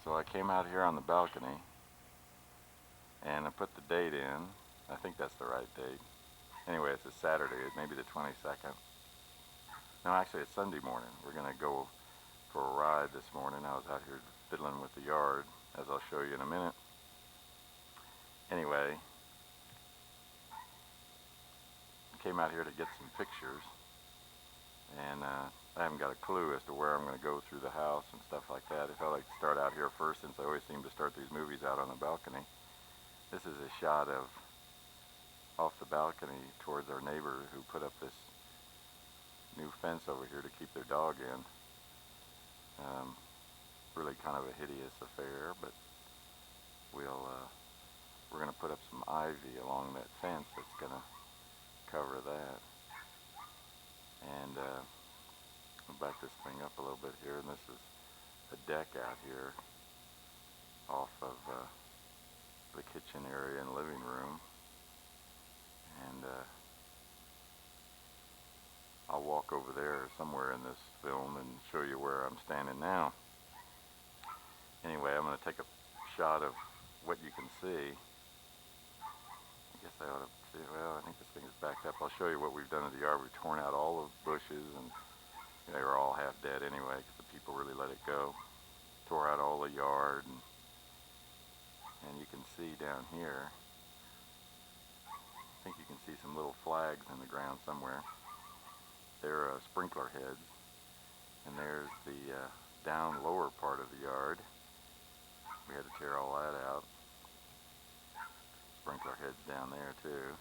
So I came out here on the balcony and I put the date in. I think that's the right date. Anyway, it's a Saturday, maybe the 22nd. No, actually it's Sunday morning. We're gonna go for a ride this morning. I was out here fiddling with the yard, as I'll show you in a minute. Anyway, I came out here to get some pictures, and I haven't got a clue as to where I'm going to go through the house and stuff like that. I felt like to start out here first, since I always seem to start these movies out on the balcony. This is a shot of off the balcony towards our neighbor who put up this new fence over here to keep their dog in. Really kind of a hideous affair, but we're going to put up some ivy along that fence that's going to cover that. And I'll back this thing up a little bit here, and this is a deck out here off of the kitchen area and living room. And I'll walk over there somewhere in this film and show you where I'm standing now. Anyway, I'm going to take a shot of what you can see. I guess I ought to see, well, I think this thing is backed up. I'll show you what we've done in the yard. We've torn out all the bushes, and they were all half dead anyway because the people really let it go. Tore out all the yard, and you can see down here, I think you can see some little flags in the ground somewhere. They're sprinkler heads, and there's the down lower part of the yard. We had to tear all that out. Sprinkler heads down there too.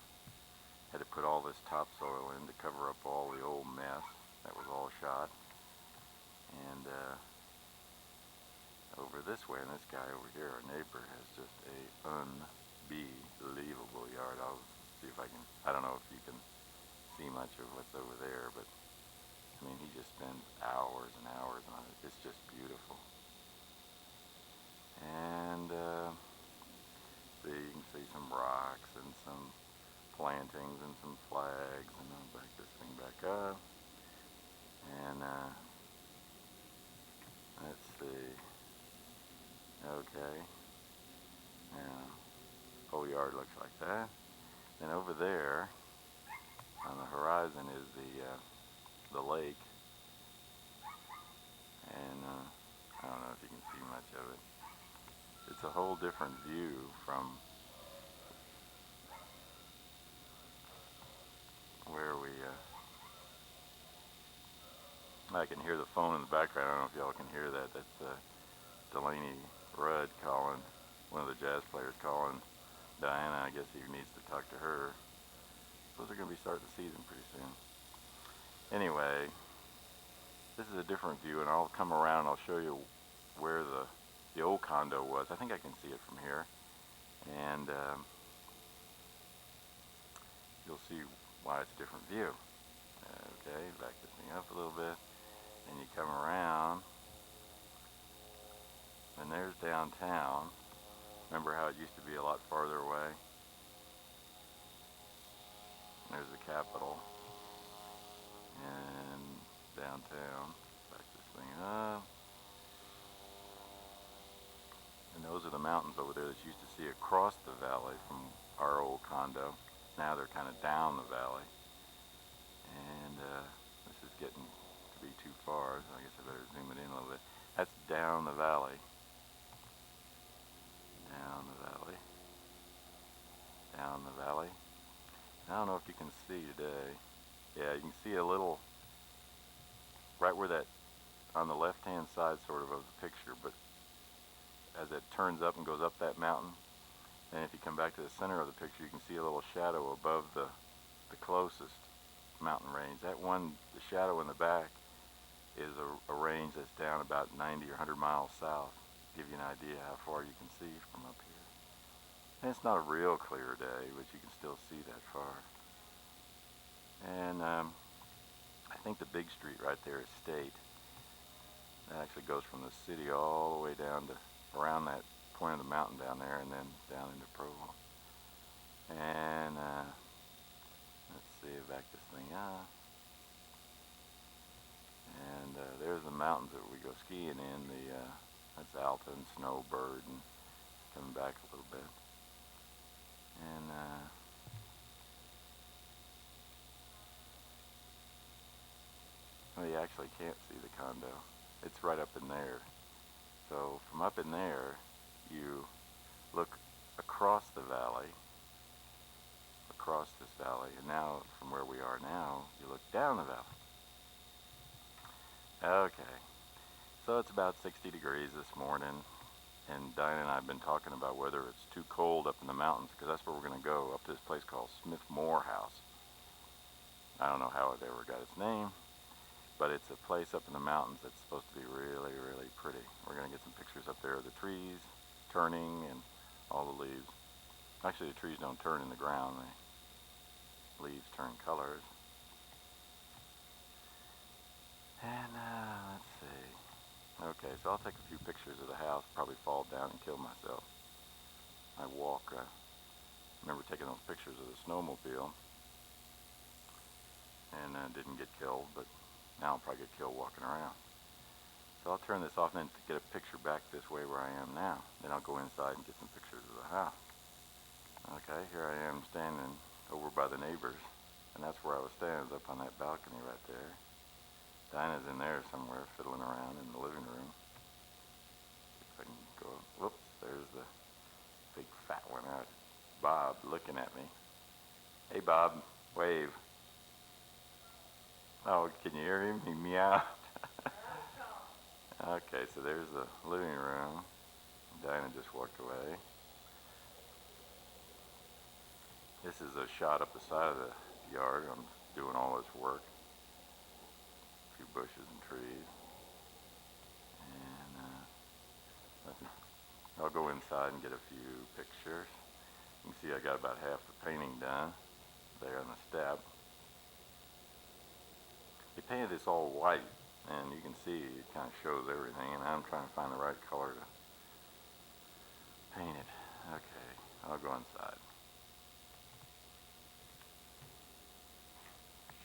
Had to put all this topsoil in to cover up all the old mess that was all shot. And over this way, and this guy over here, our neighbor, has just a unbelievable yard. I'll see if I can, I don't know if you can see much of what's over there, but I mean, he just spends hours and hours on it. It's just beautiful. And see, you can see some rocks and some plantings and some flags, and I'll back this thing back up. And let's see. Okay. Now, whole yard looks like that. Then over there, on the horizon, is the lake. And I don't know if you can see much of it. It's a whole different view from where I can hear the phone in the background. I don't know if y'all can hear that. That's Delaney Rudd calling, one of the jazz players calling Diana. I guess he needs to talk to her. Suppose they're going to be starting the season pretty soon. Anyway, this is a different view, and I'll come around and I'll show you where the old condo was. I think I can see it from here. And you'll see why it's a different view. Okay, back this thing up a little bit, and you come around, and there's downtown. Remember how it used to be a lot farther away? There's the Capitol, and downtown. Back this thing up, and those are the mountains over there that you used to see across the valley from our old condo. Now they're kind of down the valley, and this is getting to be too far, so I guess I better zoom it in a little bit. That's down the valley. Down the valley. Down the valley. I don't know if you can see today. Yeah, you can see a little, right where that, on the left hand side sort of the picture, but as it turns up and goes up that mountain, and if you come back to the center of the picture, you can see a little shadow above the closest mountain range. That one, the shadow in the back, is a range that's down about 90 or 100 miles south. Give you an idea how far you can see from up here. And it's not a real clear day, but you can still see that far. And I think the big street right there is State. That actually goes from the city all the way down to around that point of the mountain down there, and then down into Provo. And let's see, back this thing up. And there's the mountains that we go skiing in. That's Alta and Snowbird and coming back a little bit. And well, you actually can't see the condo. It's right up in there. So from up in there, you look across the valley, across this valley, and now from where we are now, you look down the valley. Okay, so it's about 60 degrees this morning, and Diane and I have been talking about whether it's too cold up in the mountains, because that's where we're going to go, up to this place called Smith Moore House. I don't know how it ever got its name, but it's a place up in the mountains that's supposed to be really, really pretty. We're going to get some pictures up there of the trees turning and all the leaves. Actually, the trees don't turn in the ground. The leaves turn colors. And let's see. Okay, so I'll take a few pictures of the house, probably fall down and kill myself. I walk. Remember taking those pictures of the snowmobile, and didn't get killed, but now I'll probably get killed walking around. So I'll turn this off and then get a picture back this way where I am now. Then I'll go inside and get some pictures of the house. Okay, here I am standing over by the neighbors, and that's where I was standing, up on that balcony right there. Dinah's in there somewhere fiddling around in the living room. See if I can go, whoops, there's the big fat one out. Bob looking at me. Hey Bob, wave. Oh, can you hear him? He meowed. Okay, so there's the living room. Dinah just walked away. This is a shot up the side of the yard. I'm doing all this work. A few bushes and trees. And I'll go inside and get a few pictures. You can see I got about half the painting done there on the step. He painted this all white, and you can see it kind of shows everything, and I'm trying to find the right color to paint it. Okay, I'll go inside.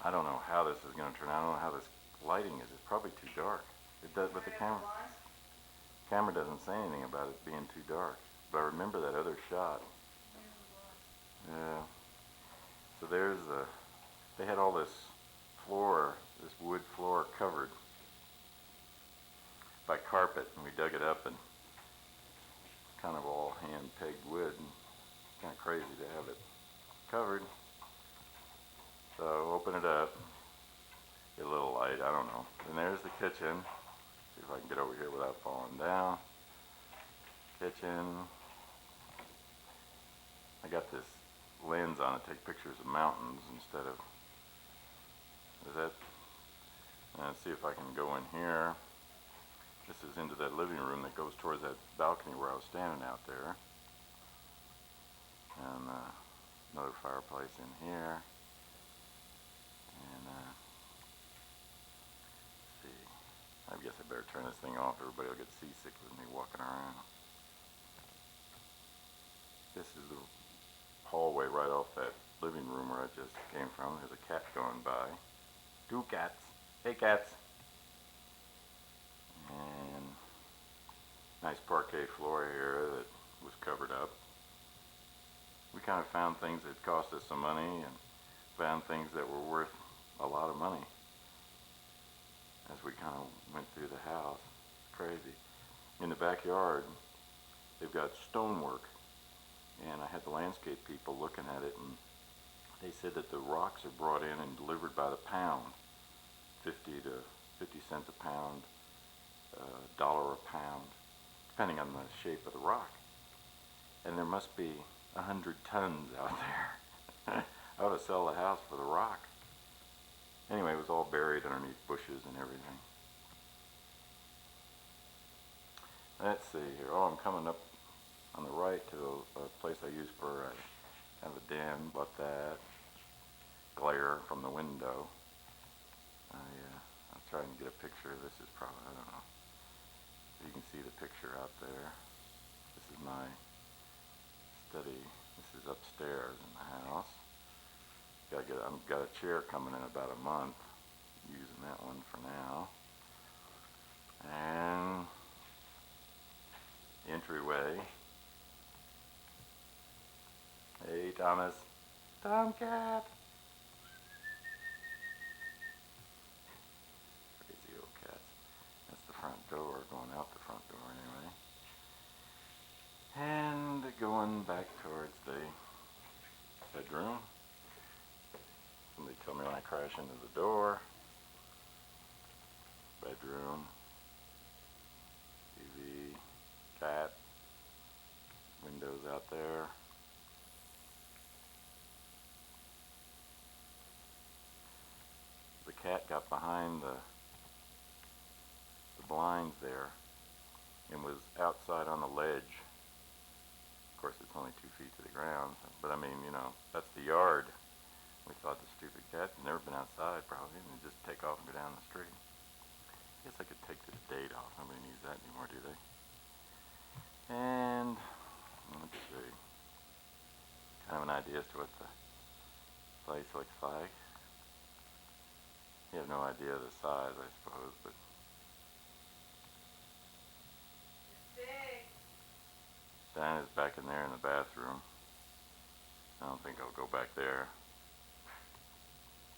I don't know how this is going to turn out. I don't know how this lighting is. It's probably too dark. It does, but the camera doesn't say anything about it being too dark. But I remember that other shot. Yeah. So there's they had all this floor, this wood floor covered by carpet, and we dug it up, and kind of all hand pegged wood, and kind of crazy to have it covered. So open it up, get a little light, I don't know. And there's the kitchen. See if I can get over here without falling down. Kitchen. I got this lens on it, take pictures of mountains instead of, let's see if I can go in here. This is into that living room that goes towards that balcony where I was standing out there. And another fireplace in here. And let's see, I guess I better turn this thing off. Everybody will get seasick with me walking around. This is the hallway right off that living room where I just came from. There's a cat going by. Two cats. Hey cats. And nice parquet floor here that was covered up. We kind of found things that cost us some money and found things that were worth a lot of money as we kind of went through the house. It's crazy. In the backyard, they've got stonework, and I had the landscape people looking at it, and they said that the rocks are brought in and delivered by the pound, 50 cents a pound, $1 a pound, depending on the shape of the rock. And there must be 100 tons out there. I ought to sell the house for the rock. Anyway, it was all buried underneath bushes and everything. Let's see here. Oh, I'm coming up on the right to a place I use for kind of a den. Bought that. Glare from the window. I'm trying to get a picture. This is probably, I don't know. You can see the picture out there. This is my study. This is upstairs in the house. I've got a chair coming in about a month. Using that one for now. And entryway. Hey, Thomas. Tomcat. Crazy old cats. That's the front door, going out the front door anyway. And going back towards the bedroom. Somebody tell me when I crash into the door. Bedroom. TV. Cat. Windows out there. The cat got behind the blinds there and was outside on the ledge. Of course, it's only 2 feet to the ground, but I mean, you know, that's the yard. We thought the stupid cat had never been outside probably, and just take off and go down the street. I guess I could take this date off. Nobody needs that anymore, do they? And let's see, kind of an idea as to what the place looks like. You have no idea of the size, I suppose, but it's big. Diana's back in there in the bathroom. I don't think I'll go back there.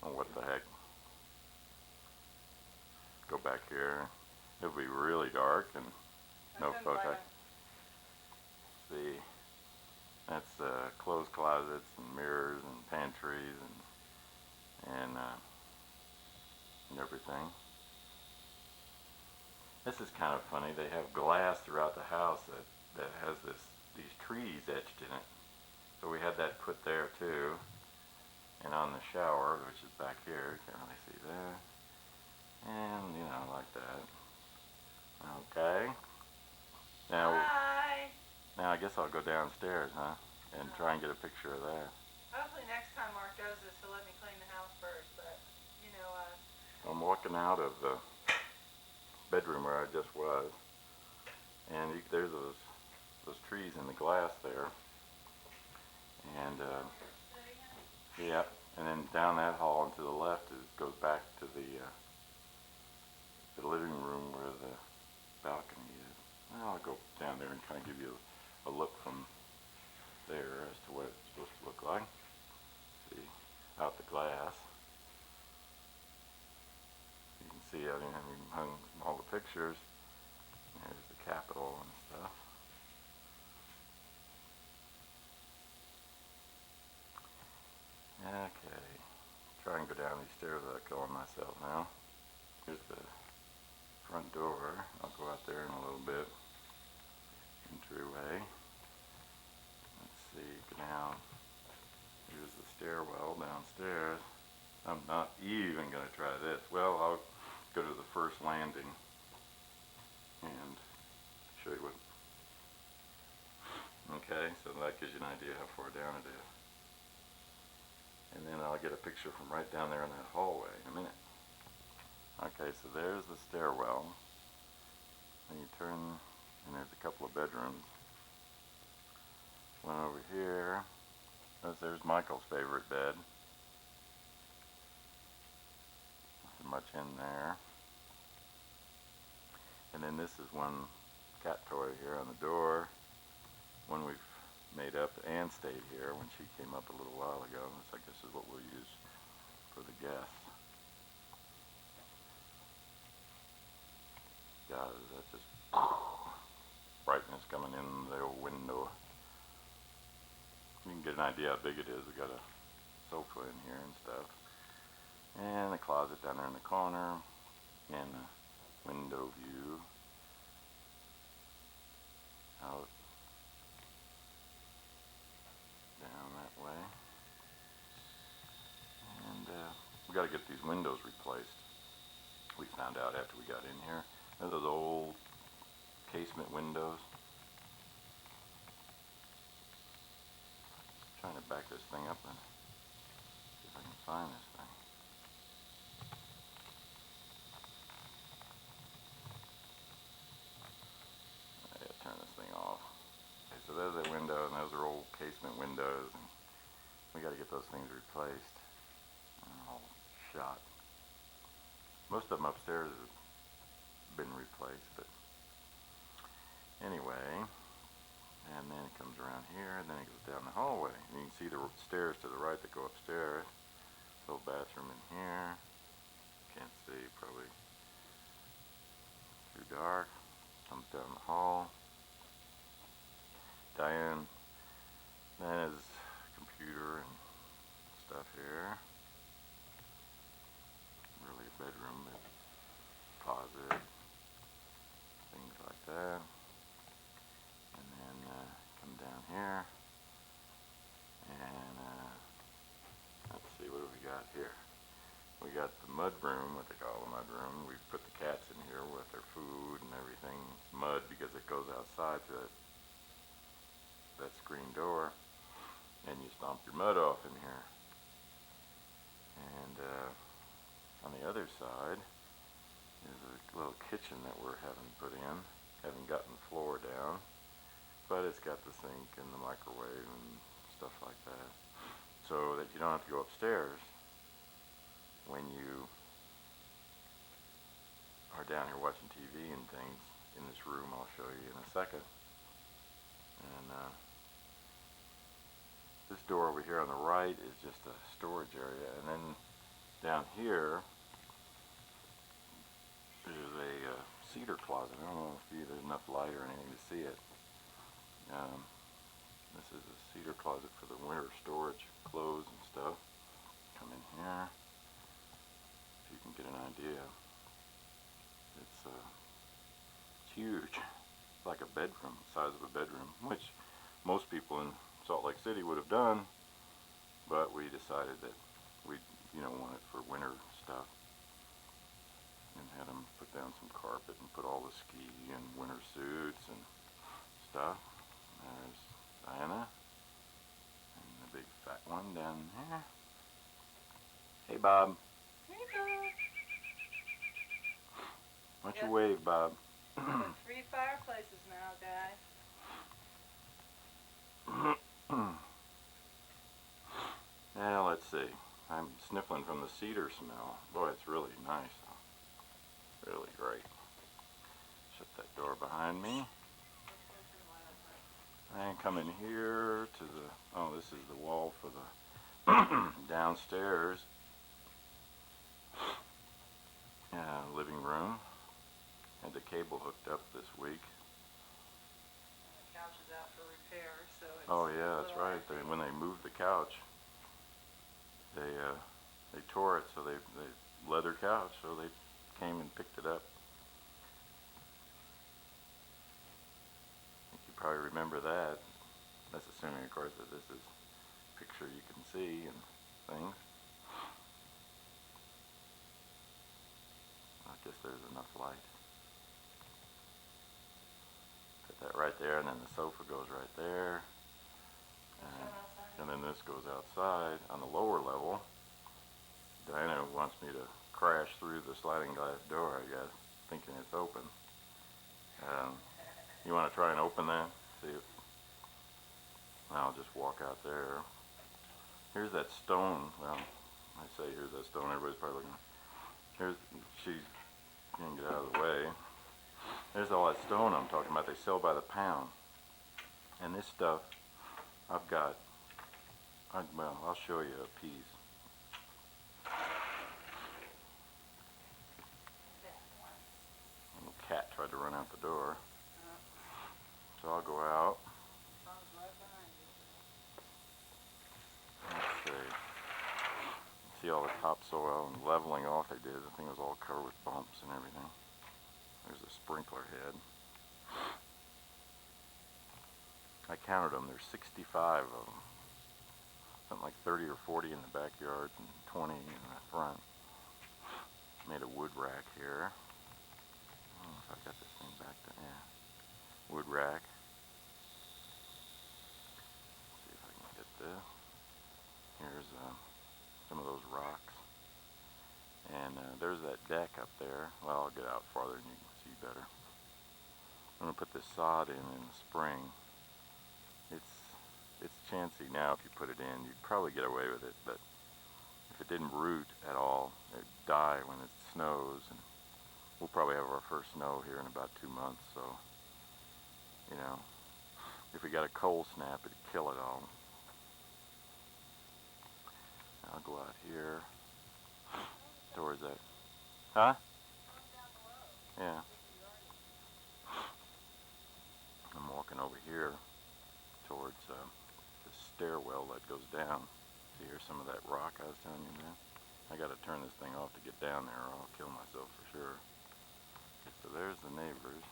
Oh, what the heck. Go back here. It'll be really dark and no photo. See, that's clothes closets and mirrors and pantries and everything. This is kind of funny. They have glass throughout the house that has these trees etched in it. So we had that put there too. And on the shower, which is back here, you can't really see that. And, you know, like that. Okay. Now, Bye. now I guess I'll go downstairs, huh? And try and get a picture of that. Hopefully next time Mark does this, he'll let me clean the house first, but, you know, I'm walking out of the bedroom where I just was. And there's those trees in the glass there. And, yeah, and then down that hall and to the left goes back to the living room where the balcony is. Well, I'll go down there and kind of give you a look from there as to what it's supposed to look like. See, out the glass. You can see out here we hung all the pictures. There's the Capitol and stuff. Okay, try and go down these stairs without killing myself now. Here's the front door. I'll go out there in a little bit. Entryway. Let's see, go down. Here's the stairwell downstairs. I'm not even going to try this. Well, I'll go to the first landing and show you what. Okay, so that gives you an idea how far down it is. And then I'll get a picture from right down there in that hallway in a minute. Okay, so there's the stairwell. And you turn, and there's a couple of bedrooms. One over here. There's Michael's favorite bed. Nothing much in there. And then this is one cat toy here on the door. One we've made up. Anne stayed here when she came up a little while ago. So I guess is what we'll use for the guests. God, is that just brightness coming in the old window. You can get an idea how big it is. We got a sofa in here and stuff. And a closet down there in the corner. And a window view out down that way. And we got to get these windows replaced. We found out after we got in here. They're those old casement windows. Trying to back this thing up and see if I can find this thing. I gotta turn this thing off. Okay, so there's that window, and those are old casement windows, and we gotta get those things replaced. All shot. Most of them upstairs have been replaced, but anyway, and then it comes around here, and then it goes down the hallway. And you can see the stairs to the right that go upstairs. Little bathroom in here. Can't see, probably too dark. Comes down the hall. Diane's computer and stuff here. Really a bedroom, but closet, things like that. And then come down here, and let's see, what do we got here? We got the mud room, what they call the mud room. We put the cats in here with their food and everything. It's mud because it goes outside to that screen door, and you stomp your mud off in here. And on the other side is a little kitchen that we're having put in. Haven't gotten the floor down, but it's got the sink and the microwave and stuff like that, so that you don't have to go upstairs when you are down here watching TV and things in this room. I'll show you in a second. And this door over here on the right is just a storage area, and then down here is a cedar closet. I don't know if there's enough light or anything to see it. This is a cedar closet for the winter storage, clothes and stuff. Come in here, if you can get an idea. It's huge. It's like a bedroom, size of a bedroom, which most people in Salt Lake City would have done, but we decided that we want it for winter stuff, and had them put down some carpet and put all the ski and winter suits and stuff. There's Diana and the big fat one down there. Hey, Bob. Hey, Bob. Why don't you wave, Bob? Got 3 fireplaces now, guys. Now, let's see. I'm sniffling from the cedar smell. Boy, it's really nice. Really great. Shut that door behind me. And come in here to the, this is the wall for the downstairs living room. Had the cable hooked up this week. The couch is out for repair, so it's Oh yeah, that's right. When they moved the couch, they tore it, so they leather couch, so they came and picked it up. I think you probably remember that. That's assuming, of course, that this is a picture you can see and things. I guess there's enough light. Put that right there, and then the sofa goes right there. And then this goes outside on the lower level. Diana wants me to crash through the sliding glass door, I guess, thinking it's open. You want to try and open that? See if I'll just walk out there. Here's that stone. Well, I say here's that stone. Everybody's probably looking. She can get out of the way. There's all that stone I'm talking about. They sell by the pound. And this stuff, I've got. I'll show you a piece. Little cat tried to run out the door. So I'll go out. Let's see. See all the topsoil and leveling off they did. The thing was all covered with bumps and everything. There's a sprinkler head. I counted them. There's 65 of them. Something like 30 or 40 in the backyard and 20 in the front. Made a wood rack here. I don't know if I got this thing back to, wood rack. Let's see if I can get this. Here's some of those rocks. And there's that deck up there. Well, I'll get out farther and you can see better. I'm going to put this sod in the spring. It's chancy now if you put it in. You'd probably get away with it, but if it didn't root at all, it'd die when it snows. And we'll probably have our first snow here in about 2 months, so, if we got a cold snap, it'd kill it all. I'll go out here towards that. Huh? Yeah. I'm walking over here towards the stairwell that goes down. See, here's some of that rock I was telling you about. I got to turn this thing off to get down there, or I'll kill myself for sure. Okay, so there's the neighbors.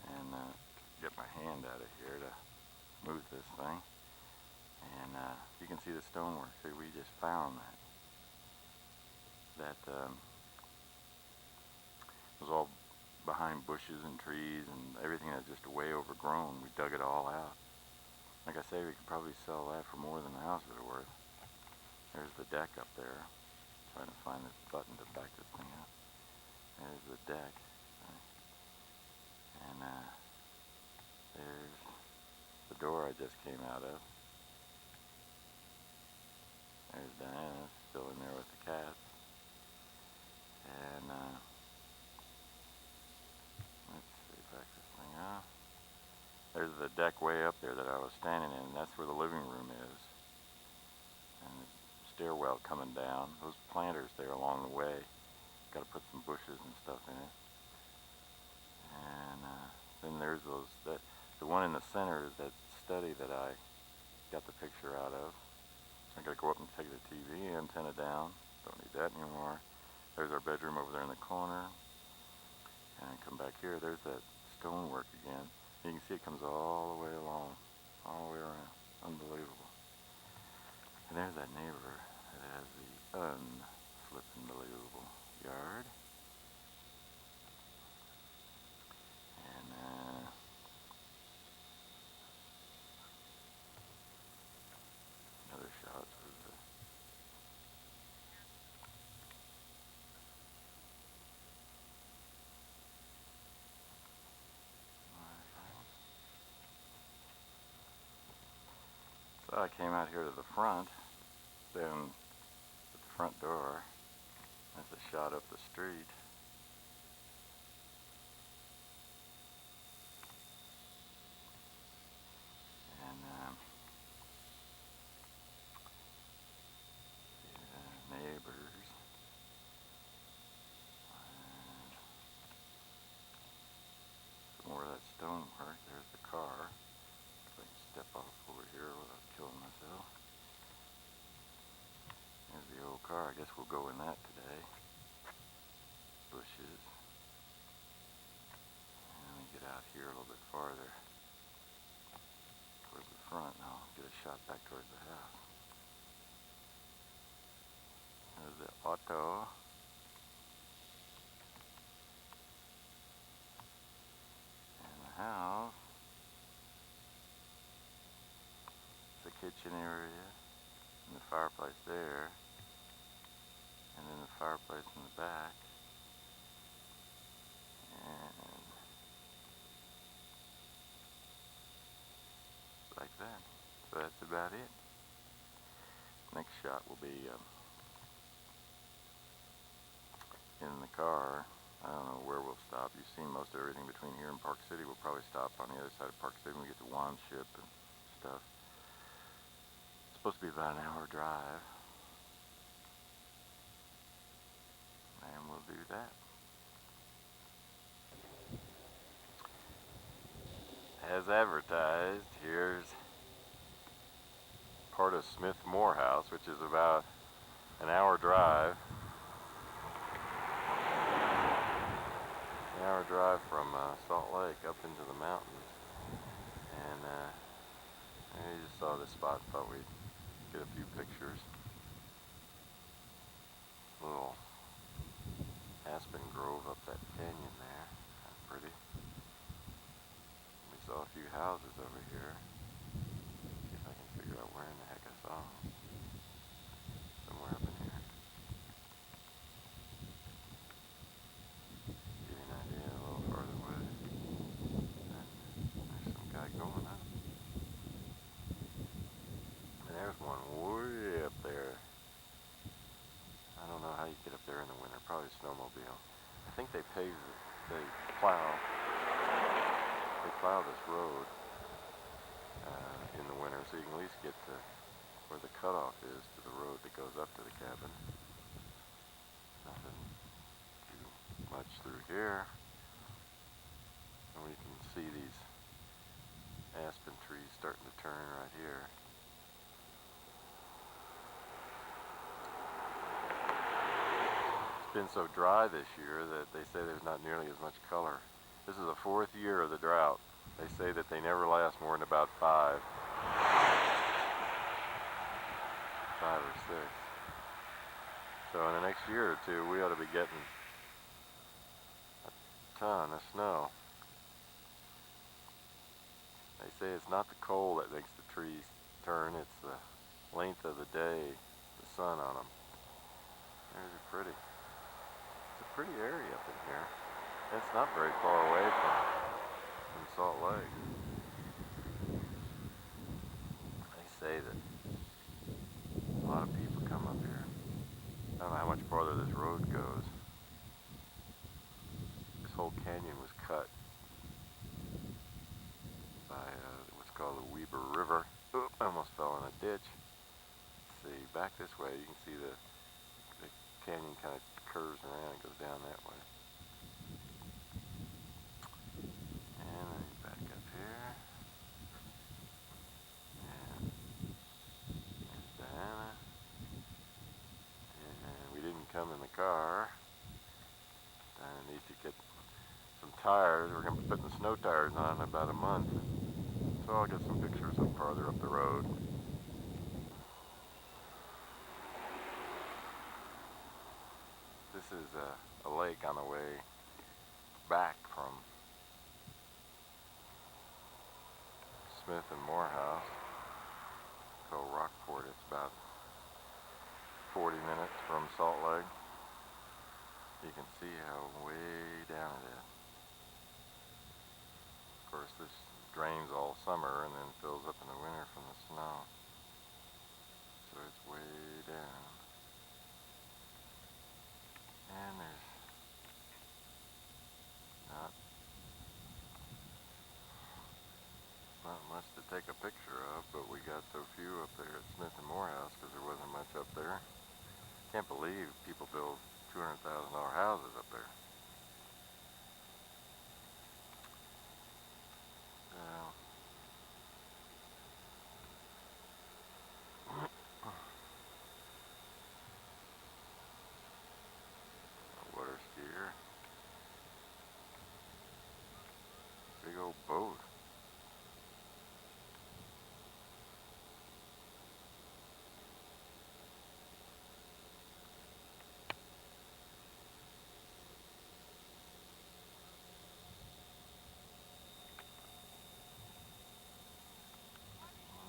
And get my hand out of here to move this thing. And you can see the stonework. See, we just found that was all behind bushes and trees and everything that's just way overgrown. We dug it all out. Like I say, we could probably sell that for more than the house is worth. There's the deck up there. Trying to find this button to back this thing up. There's the deck. And there's the door I just came out of. There's Diana still in there with the cats. And let's see, back this thing up. There's the deck way up there that I was standing in. That's where the living room is. And the stairwell coming down. Those planters there along the way. Got to put some bushes and stuff in it. And then there's the one in the center is that study that I got the picture out of. I got to go up and take the TV antenna down. Don't need that anymore. There's our bedroom over there in the corner. And come back here. There's that stonework again. You can see it comes all the way along, all the way around. Unbelievable. And there's that neighbor that has the unflippin' believable yard. And another shot of the So I came out here to the front, then at the front door. That's a shot up the street. And the neighbors. And some more of that stonework. There's the car. If I can step off over here without killing myself. There's the old car. I guess we'll go in that today. Bushes. And let me get out here a little bit farther towards the front, and I'll get a shot back towards the house. There's the auto. And the house. The kitchen area. And the fireplace there. And then the fireplace in the back. And like that. So that's about it. Next shot will be in the car. I don't know where we'll stop. You've seen most of everything between here and Park City. We'll probably stop on the other side of Park City when we get to Wanship and stuff. It's supposed to be about an hour drive. And we'll do that. As advertised, here's part of Smith Morehouse, which is about an hour drive. An hour drive from Salt Lake up into the mountains. And I just saw this spot, thought we'd get a few pictures. Little aspen grove up that canyon there. That's pretty. We saw a few houses over here. See if I can figure out where in the heck I saw them. Somewhere up in here. Give you an idea a little farther away. And there's some guy going up. And there's one way up there. I don't know how you get up there in the winter. Probably snowmobile. I think they paved it. they plow this road in the winter, so you can at least get to where the cutoff is to the road that goes up to the cabin. Nothing too much through here. And we can see these aspen trees starting to turn right here. It's been so dry this year that they say there's not nearly as much color. This is the 4th year of the drought. They say that they never last more than about 5 or 6. So in the next year or two, we ought to be getting a ton of snow. They say it's not the cold that makes the trees turn, it's the length of the day, the sun on them. There's a pretty, it's a pretty area up in here. It's not very far away from Salt Lake. They say that a lot of people come up here. I don't know how much farther this road goes. This whole canyon was cut by what's called the Weber River. Oop, I almost fell in a ditch. Let's see, back this way you can see the canyon kind of curves around and goes down that way. And then back up here. And there's Diana. And we didn't come in the car. Diana needs to get some tires. We're going to be putting the snow tires on in about a month. So I'll get some pictures up farther up the road. This is a lake on the way back from Smith and Morehouse. It's called Rockport. It's about 40 minutes from Salt Lake. You can see how way down it is. Of course, this drains all summer and then fills up in the winter from the snow. So it's way down. And there's not much to take a picture of, but we got so few up there at Smith and Morehouse because there wasn't much up there. Can't believe people build $200,000 houses up there. A water skier. Big old boat.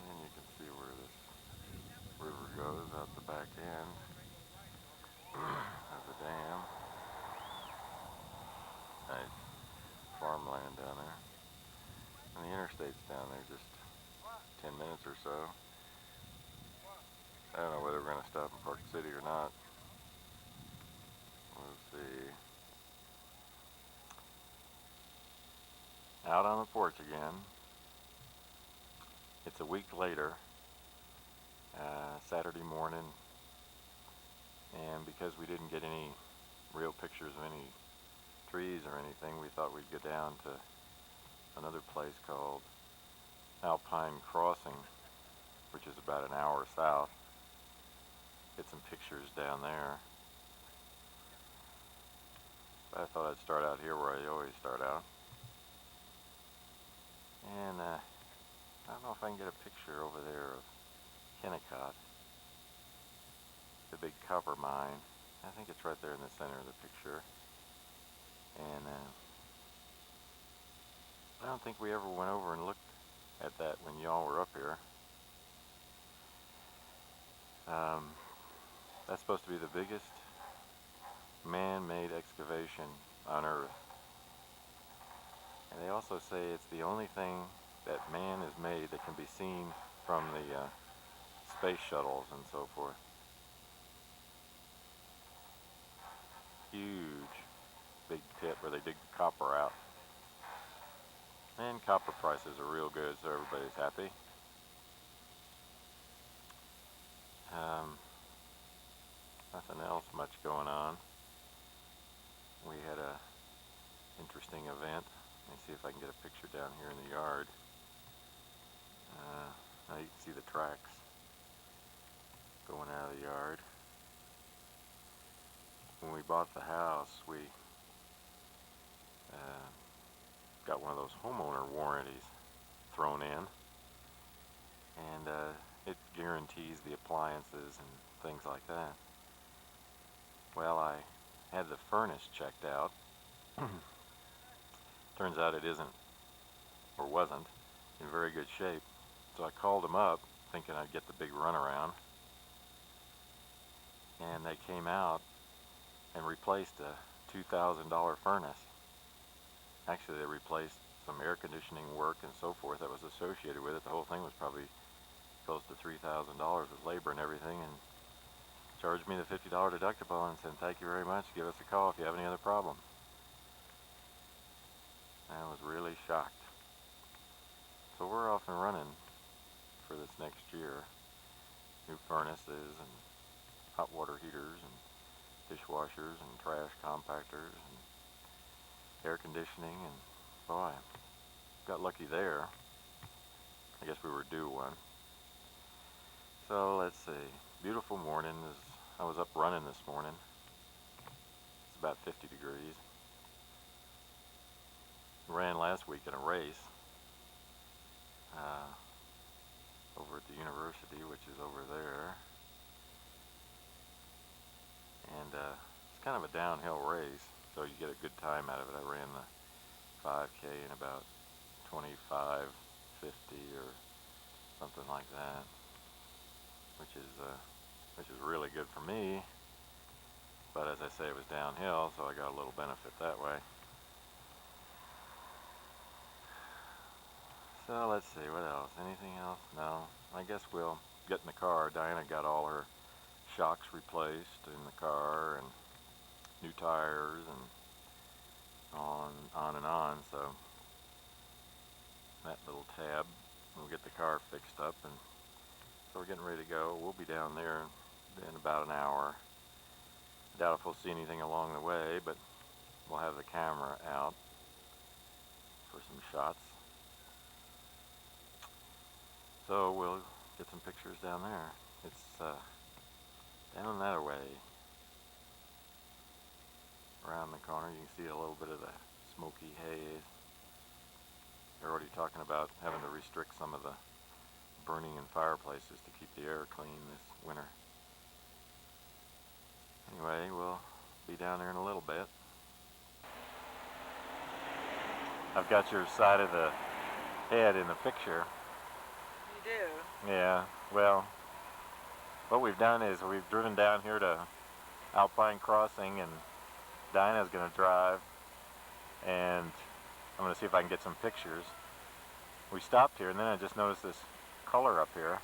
And you can see where this river goes out the back end of the dam. Nice farmland down there. And the interstate's down there just 10 minutes or so. I don't know whether we're going to stop in Park City or not. Let's see. Out on the porch again. It's a week later, Saturday morning, and because we didn't get any real pictures of any trees or anything, we thought we'd go down to another place called Alpine Crossing, which is about an hour south. Get some pictures down there. But I thought I'd start out here where I always start out. And I don't know if I can get a picture over there of Kennecott, the big copper mine. I think it's right there in the center of the picture. And I don't think we ever went over and looked at that when y'all were up here. That's supposed to be the biggest man-made excavation on Earth. And they also say it's the only thing that man has made that can be seen from the space shuttles and so forth. Huge. big pit where they dig copper out. And copper prices are real good, so everybody's happy. Nothing else much going on. We had a interesting event. Let me see if I can get a picture down here in the yard. Now you can see the tracks going out of the yard. When we bought the house, we got one of those homeowner warranties thrown in, and it guarantees the appliances and things like that. Well, I had the furnace checked out. Turns out it isn't, or wasn't, in very good shape. So I called them up thinking I'd get the big runaround, and they came out and replaced a $2,000 furnace. Actually, they replaced some air conditioning work and so forth that was associated with it. The whole thing was probably close to $3,000 with labor and everything, and charged me the $50 deductible and said, "Thank you very much, give us a call if you have any other problem." I was really shocked. So we're off and running for this next year. New furnaces and hot water heaters and dishwashers and trash compactors and air conditioning, and boy, got lucky there. I guess we were due one. So let's see, beautiful morning. I was up running this morning. It's about 50 degrees. Ran last week in a race over at the university, which is over there, and it's kind of a downhill race, so you get a good time out of it. I ran the 5K in about 25:50 or something like that, which is really good for me. But as I say, it was downhill, so I got a little benefit that way. So let's see, what else? Anything else? No. I guess we'll get in the car. Diana got all her shocks replaced in the car and new tires and on and on. So that little tab, we'll get the car fixed up, and so we're getting ready to go. We'll be down there in about an hour. I doubt if we'll see anything along the way, but we'll have the camera out for some shots. So we'll get some pictures down there. It's down that way. Around the corner you can see a little bit of the smoky haze. They're already talking about having to restrict some of the burning in fireplaces to keep the air clean this winter. Anyway, we'll be down there in a little bit. I've got your side of the head in the picture. You do? Yeah, well, what we've done is we've driven down here to Alpine Crossing, and Dinah's going to drive, and I'm going to see if I can get some pictures. We stopped here, and then I just noticed this color up here.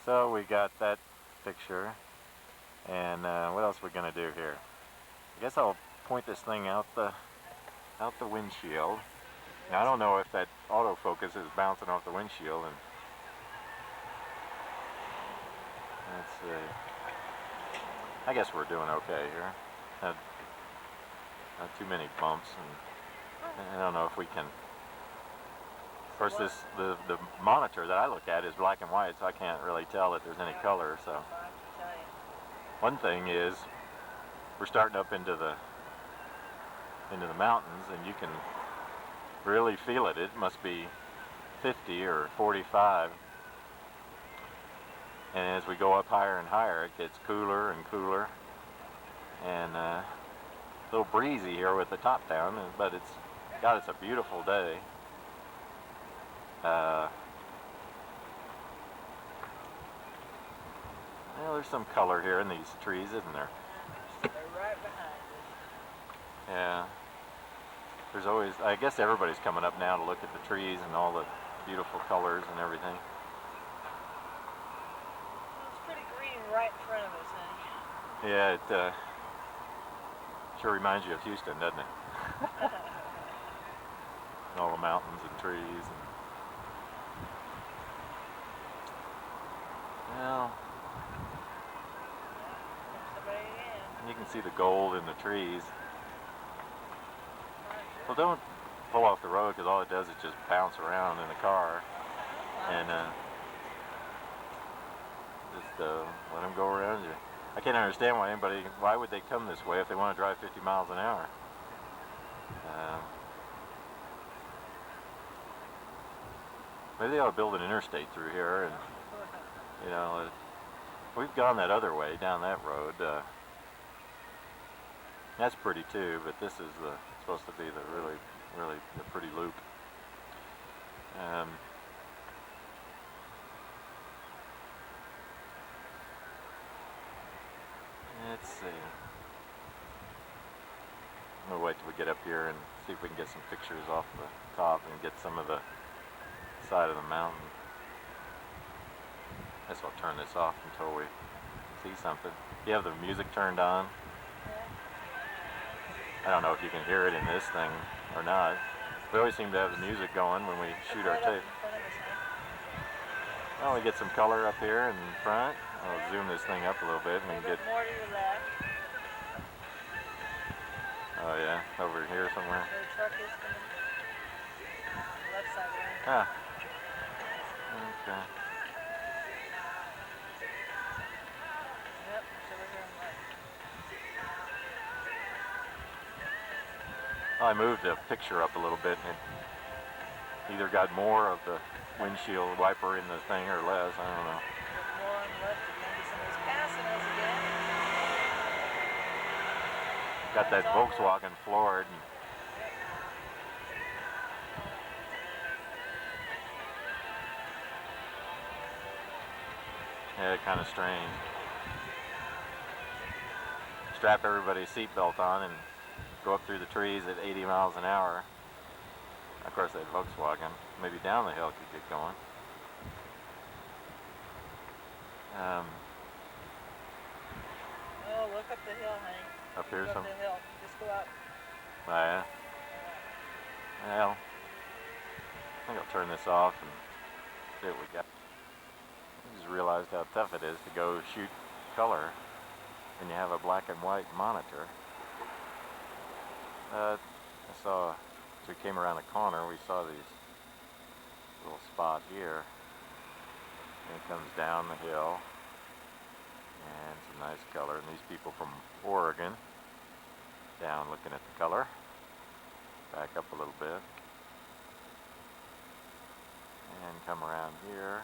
So we got that picture, and what else are we going to do here? I guess I'll point this thing out the windshield. Now, I don't know if that autofocus is bouncing off the windshield, and let's see. I guess we're doing okay here. Not too many bumps, and I don't know if we can. Of course, the monitor that I look at is black and white, so I can't really tell that there's any color. So one thing is, we're starting up into the mountains, and you can really feel it. It must be 50 or 45. And as we go up higher and higher, it gets cooler and cooler, and a little breezy here with the top down, but it's a beautiful day. Well, there's some color here in these trees, isn't there? They're right behind us. Yeah. There's always, I guess everybody's coming up now to look at the trees and all the beautiful colors and everything. Well, it's pretty green right in front of us, honey. Yeah, it Sure reminds you of Houston, doesn't it? All the mountains and trees. And, well, Somebody in. you can see the gold in the trees. Well, don't pull off the road because all it does is just bounce around in the car. And just let them go around you. I can't understand why would they come this way if they want to drive 50 miles an hour? Maybe they ought to build an interstate through here, and you know, we've gone that other way down that road. That's pretty too, but this is supposed to be the really the pretty loop. Let's see. I'm gonna wait till we get up here and see if we can get some pictures off the top and get some of the side of the mountain. I guess I'll turn this off until we see something. You have the music turned on. I don't know if you can hear it in this thing or not. We always seem to have the music going when we shoot our tape. Well, we get some color up here in front. I'll zoom this thing up a little bit and we can get more to your left. Oh yeah, over here somewhere. The truck is coming. Left side there. Ah. Okay. Yep, so we're going left. Well, I moved the picture up a little bit and it either got more of the windshield wiper in the thing or less, I don't know. More on the left, maybe somebody's passing us again. Got that Volkswagen floored. Yeah, kind of strange. Strap everybody's seatbelt on and go up through the trees at 80 miles an hour. Of course, that Volkswagen, maybe down the hill could get going. Oh, look up the hill, Hank. Up here Look some. up the hill. Just go up. Oh, yeah. Well, I think I'll turn this off and see what we got. I just realized how tough it is to go shoot color when you have a black and white monitor. I saw, as we came around the corner, we saw these little spot here. And it comes down the hill. And it's a nice color. And these people from Oregon, down looking at the color. Back up a little bit. And come around here.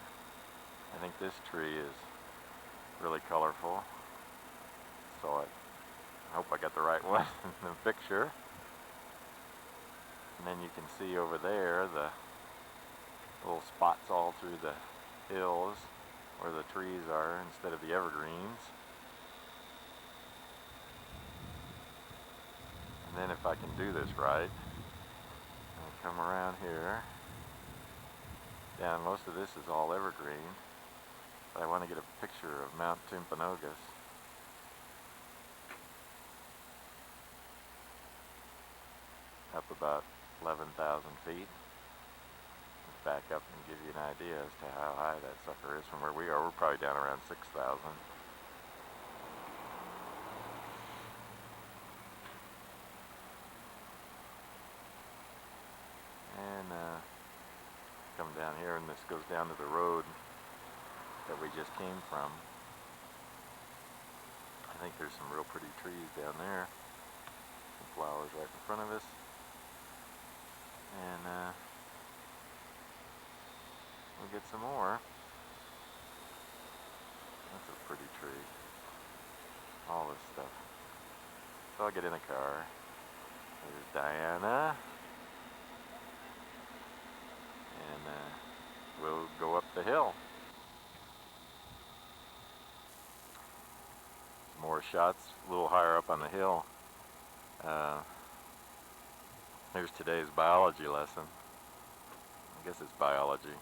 I think this tree is really colorful. Saw it. I hope I got the right one in the picture. And then you can see over there the little spots all through the hills where the trees are instead of the evergreens. And then if I can do this right, I'll come around here. Yeah, most of this is all evergreen. But I want to get a picture of Mount Timpanogos. Up about 11,000 feet. Back up and give you an idea as to how high that sucker is from where we are. We're probably down around 6,000. And come down here, and this goes down to the road that we just came from. I think there's some real pretty trees down there. Some flowers right in front of us. And we'll get some more. That's a pretty tree. All this stuff. So I'll get in the car. There's Diana. And we'll go up the hill. More shots a little higher up on the hill. Here's today's biology lesson. I guess it's biology.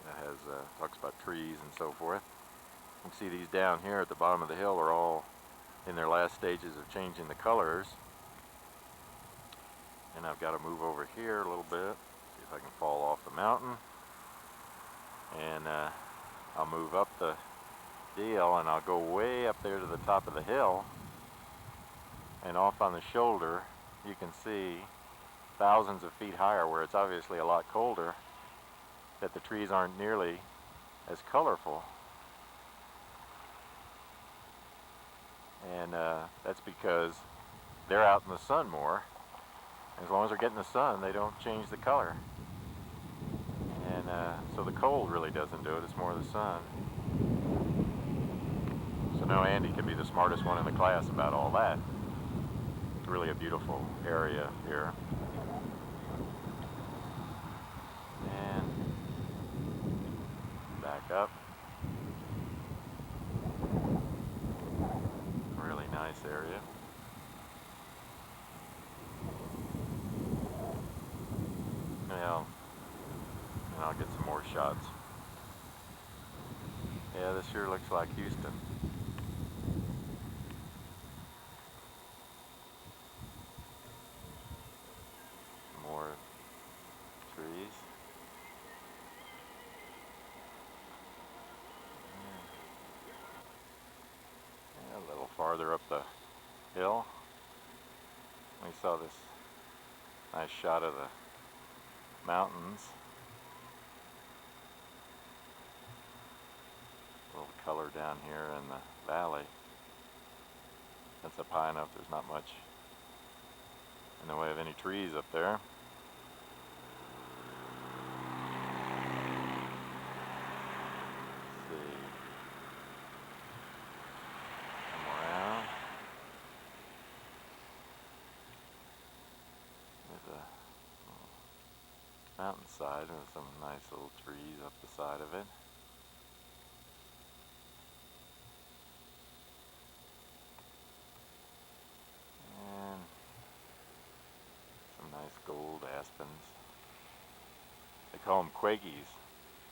It has talks about trees and so forth. You can see these down here at the bottom of the hill are all in their last stages of changing the colors. And I've got to move over here a little bit, see if I can fall off the mountain. And I'll move up the deal, and I'll go way up there to the top of the hill, and off on the shoulder you can see thousands of feet higher, where it's obviously a lot colder, that the trees aren't nearly as colorful. And that's because they're out in the sun more. As long as they're getting the sun, they don't change the color. And so the cold really doesn't do it, it's more the sun. So now Andy can be the smartest one in the class about all that. It's really a beautiful area here. And back up. Really nice area. Well, and I'll get some more shots. Yeah, this sure looks like Houston. More trees. Yeah, a little farther up the hill, we saw this nice shot of the mountains. A little color down here in the valley. That's up high enough, there's not much in the way of any trees up there. Let's see. Come around. There's a mountainside with some nice little trees up the side of it. Nice gold aspens. They call them quagies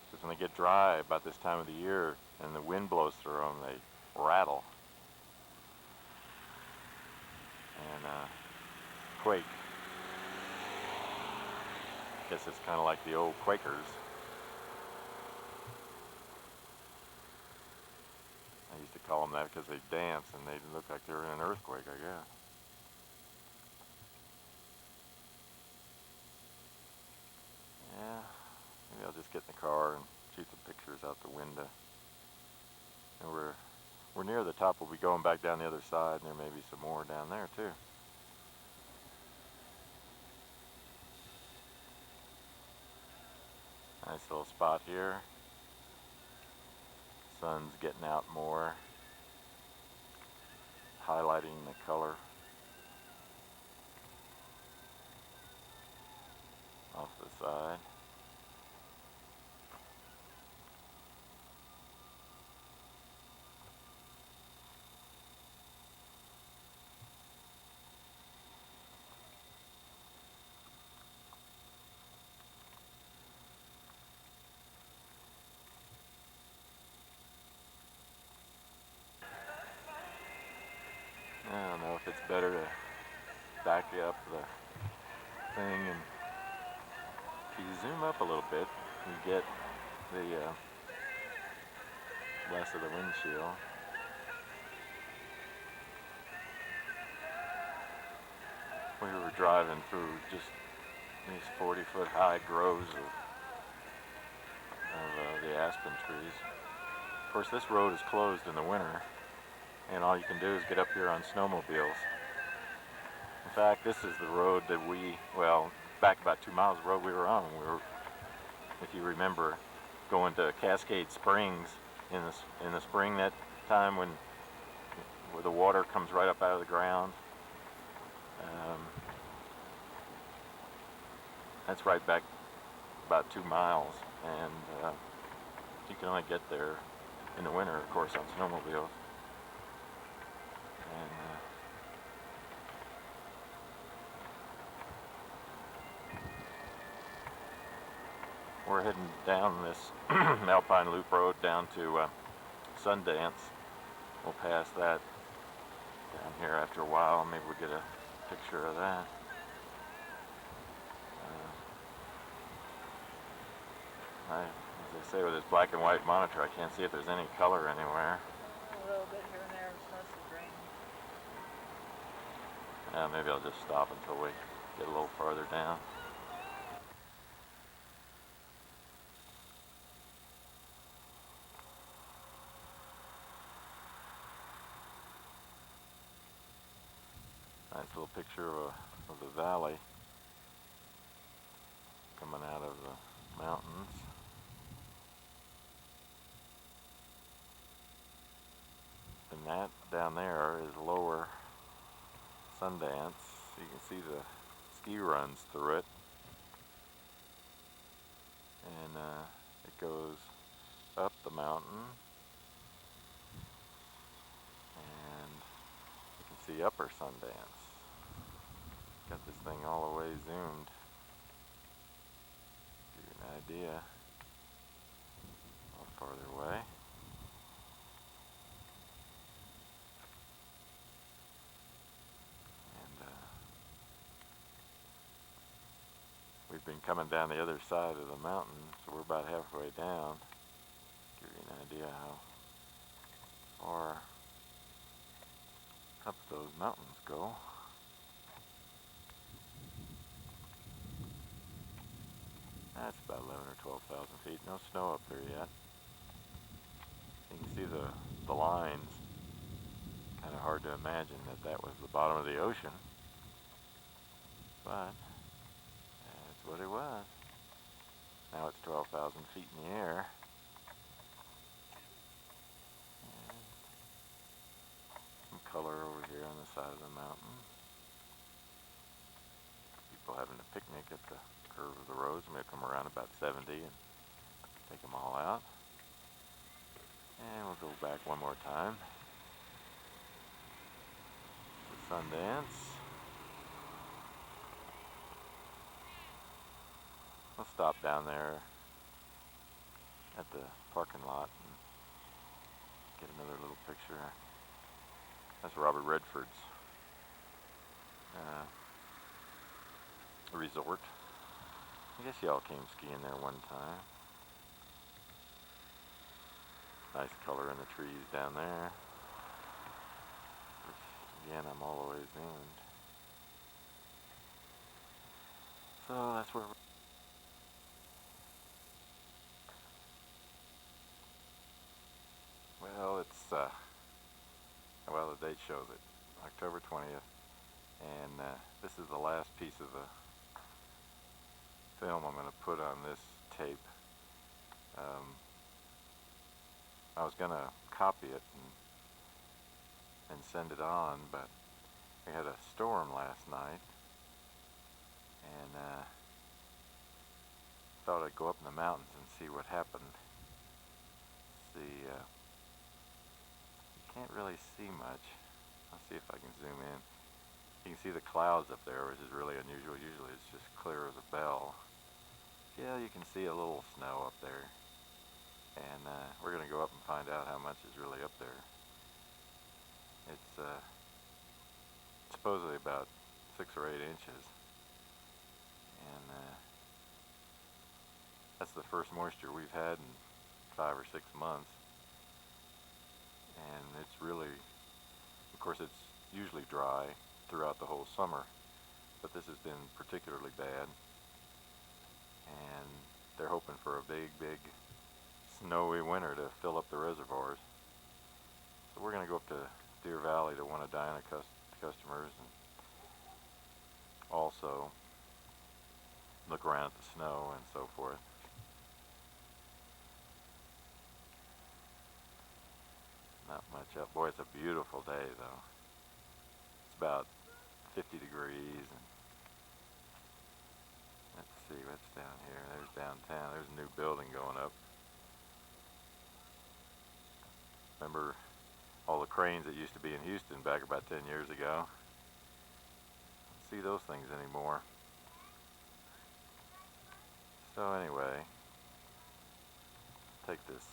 because when they get dry about this time of the year and the wind blows through them, they rattle and quake. I guess it's kind of like the old Quakers. I used to call them that because they dance and they look like they're in an earthquake, I guess. Maybe I'll just get in the car and shoot some pictures out the window. And we're near the top. We'll be going back down the other side, and there may be some more down there too. Nice little spot here. Sun's getting out more, highlighting the color off the side. I don't know if it's better to back up the thing, and if you zoom up a little bit, you get the less of the windshield. We were driving through just these 40-foot high groves of the aspen trees. Of course, this road is closed in the winter, and all you can do is get up here on snowmobiles. In fact, this is the road that back about 2 miles of road we were on. We were, if you remember, going to Cascade Springs in the spring that time where the water comes right up out of the ground. That's right back about 2 miles, and you can only get there in the winter, of course, on snowmobiles. And we're heading down this Alpine Loop Road down to Sundance. We'll pass that down here after a while. Maybe we'll get a picture of that. As I say, with this black and white monitor, I can't see if there's any color anywhere. A little bit here and there, it's mostly green. Maybe I'll just stop until we get a little farther down. Nice little picture of the valley coming out of the mountains. And that down there is Lower Sundance. You can see the ski runs through it. And it goes up the mountain. And you can see Upper Sundance. Got this thing all the way zoomed. Give you an idea. A little farther away. And we've been coming down the other side of the mountain, so we're about halfway down. Give you an idea how far up those mountains go. That's about 11 or 12,000 feet. No snow up there yet. You can see the lines. Kind of hard to imagine that was the bottom of the ocean. But that's what it was. Now it's 12,000 feet in the air. And some color over here on the side of the mountain. People having a picnic at the curve of the roads. I'm going to come around about 70 and take them all out. And we'll go back one more time to Sundance. We'll stop down there at the parking lot and get another little picture. That's Robert Redford's resort. I guess y'all came skiing there one time. Nice color in the trees down there. Again, I'm all the way zoomed. So that's where well, it's the date shows it, October 20th, and this is the last piece of the film I'm going to put on this tape. I was going to copy it and send it on, but we had a storm last night, and thought I'd go up in the mountains and see what happened. You can't really see much. I'll see if I can zoom in. You can see the clouds up there, which is really unusual. Usually it's just clear as a bell. Yeah, you can see a little snow up there. And we're going to go up and find out how much is really up there. It's supposedly about 6 or 8 inches. And that's the first moisture we've had in 5 or 6 months. And it's really, of course it's usually dry throughout the whole summer, but this has been particularly bad. And they're hoping for a big snowy winter to fill up the reservoirs. So we're going to go up to Deer Valley to one of Diana's customers and also look around at the snow and so forth. Not much up. Boy, it's a beautiful day though. It's about 50 degrees. And let's see what's down here. There's downtown. There's a new building going up. Remember all the cranes that used to be in Houston back about 10 years ago? Don't see those things anymore. So anyway, take this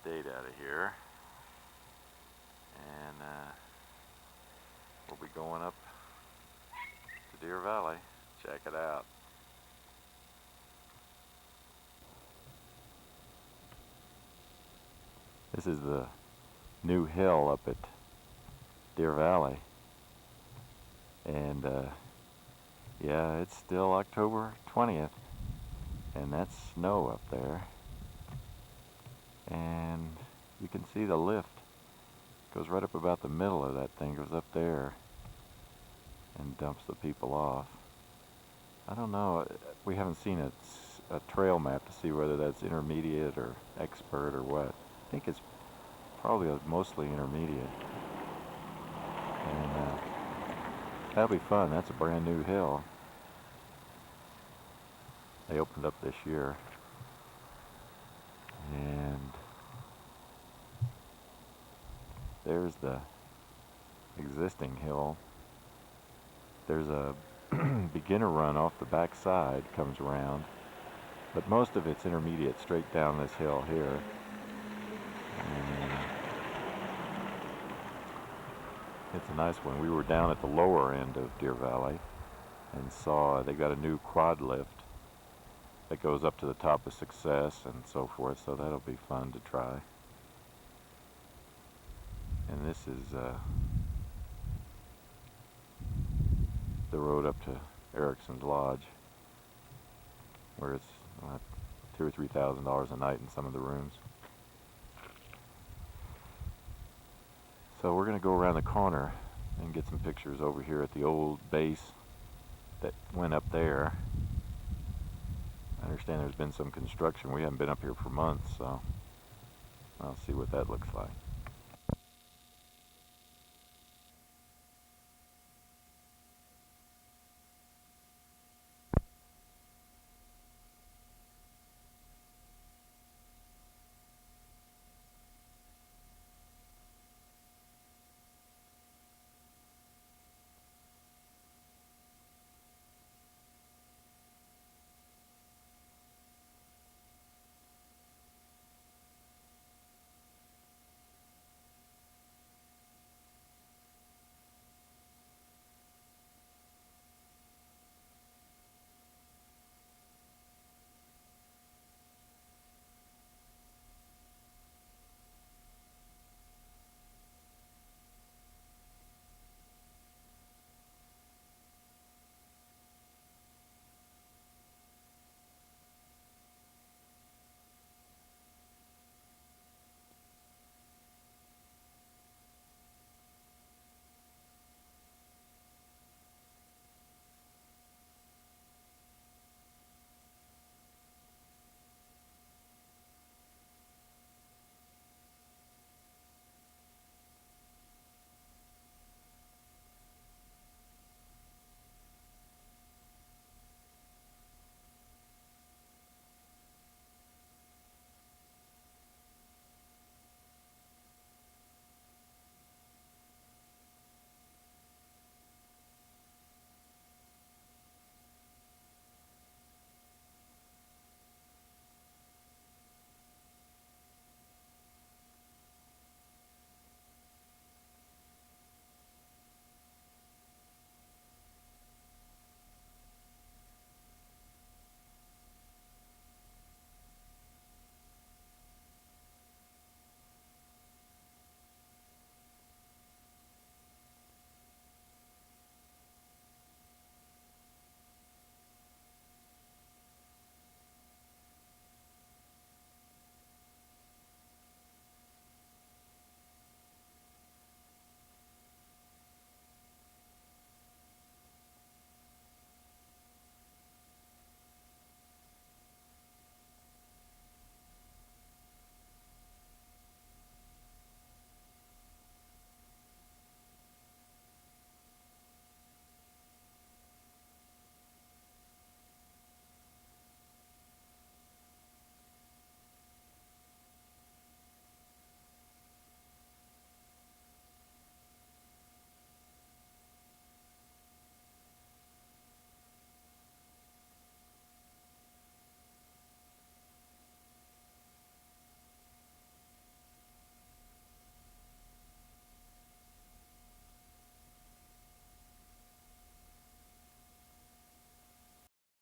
date out of here, and We'll be going up to Deer Valley. Check it out. This is the new hill up at Deer Valley. And yeah, it's still October 20th. And that's snow up there. And you can see the lift goes right up about the middle of that thing, goes up there and dumps the people off. I don't know, we haven't seen a trail map to see whether that's intermediate or expert or what. I think it's probably mostly intermediate. And that'll be fun. That's a brand new hill. They opened up this year. And there's the existing hill. There's a beginner run off the back side, comes around, but most of it's intermediate straight down this hill here. And it's a nice one. We were down at the lower end of Deer Valley and saw they got a new quad lift that goes up to the top of Success and so forth, so that'll be fun to try. And this is the road up to Erickson's Lodge, where it's $2,000 or $3,000 a night in some of the rooms. So we're going to go around the corner and get some pictures over here at the old base that went up there. I understand there's been some construction. We haven't been up here for months, so I'll see what that looks like.